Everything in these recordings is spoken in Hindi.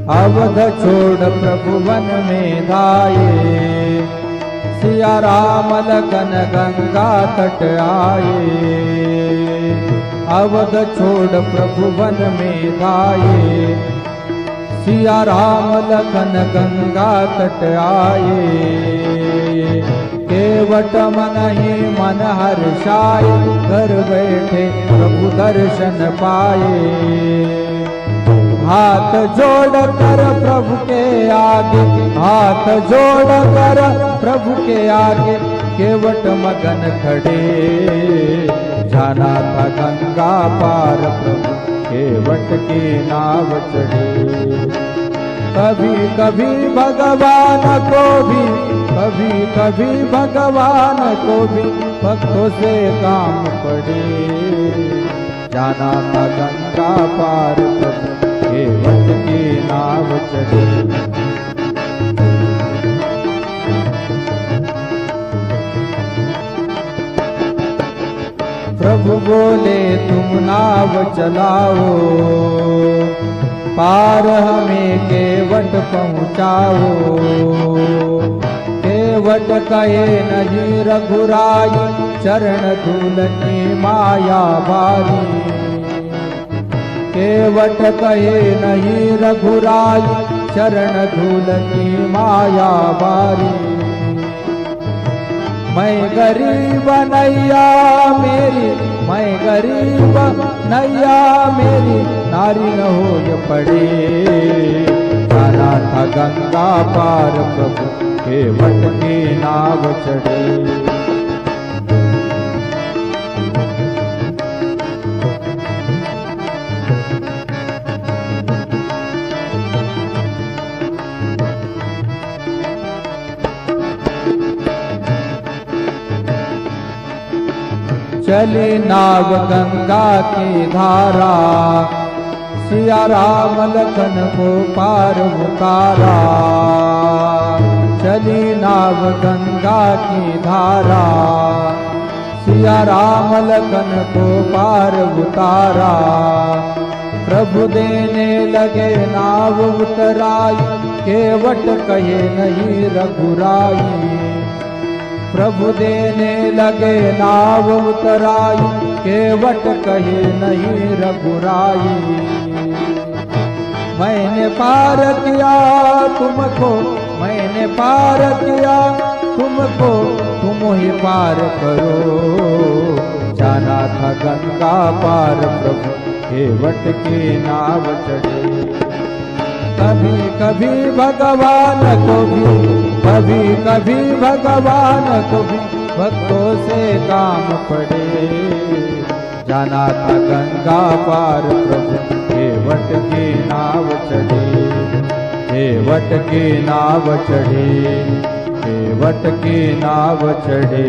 अवध छोड़ प्रभु वन में धाये, सिया राम लखन गंगा तट आए। अवध छोड़ प्रभु वन में धाये, सिया राम लखन गंगा तट आए। केवट मन ही मन हर्षाए, घर बैठे प्रभु दर्शन पाए। हाथ जोड़ कर प्रभु के आगे, हाथ जोड़ कर प्रभु के आगे, केवट मगन खड़े। जाना था गंगा पार प्रभु, केवट की नाव चढ़े। कभी कभी भगवान को भी, कभी कभी भगवान को भी भक्तों से काम पड़े। जाना था गंगा पार प्रभु, केवट की नाव चढ़े। प्रभु बोले तुम नाव चलाओ, पार हमें केवट पहुँचाओ। केवट कहे नहीं रघुराई, चरण धूल की माया भारी। केवट कहे नहीं रघुराई, चरण धूल की माया बारी। मैं गरीब नैया मेरी, मैं गरीब नैया मेरी, नारी न हो पड़े। जाना था गंगा पार प्रभु, केवट की नाव चढ़े। चली नाव गंगा की धारा, सिया राम लखन को पार उतारा। चली नाव गंगा की धारा, सिया राम लखन को पार उतारा। प्रभु देने लगे नाव उतराई, केवट कहे नहीं रघुराई। प्रभु देने लगे नाव उतराई, केवट कहे नहीं रघुराई। मैंने पार किया तुमको, मैंने पार किया तुमको, तुम ही पार करो। जाना था गंगा पार प्रभु, केवट की नाव चढ़े। कभी कभी भगवान को भी, कभी कभी भगवान को भी भक्तों से काम पड़े। जाना था गंगा पार प्रभु, केवट की नाव चढ़े। केवट की नाव चढ़े, केवट की नाव चढ़े।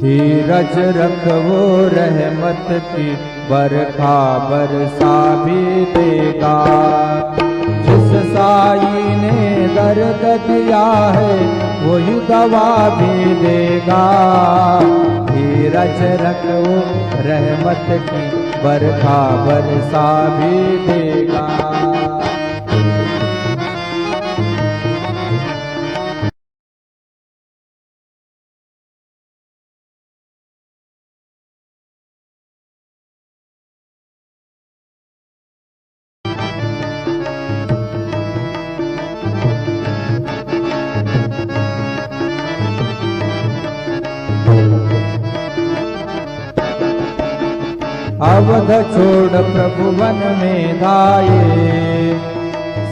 धीरज रखो रहमत की, बरखा बरसा भी देगा। जिस साई ने दर्द दिया है, वही दवा भी देगा। धीरज रखो रहमत की, बरखा बरसा भी देगा। अवध छोड़ प्रभु वन में धाये,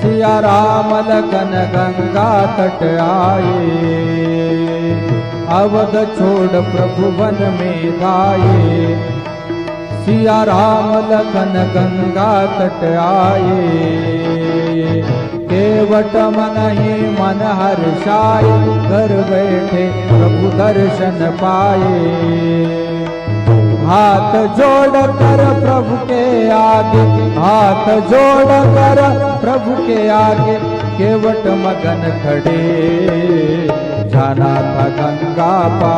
सिया राम लखन गंगा तट आए। अवध छोड़ प्रभु वन में धाये, सिया राम लखन गंगा तट आए। केवट मन ही मन हर्षाए, घर बैठे प्रभु दर्शन पाए। हाथ जोड़ कर प्रभु के आगे, हाथ जोड़ कर प्रभु के आगे, केवट मगन खड़े। जाना था गंगा पार।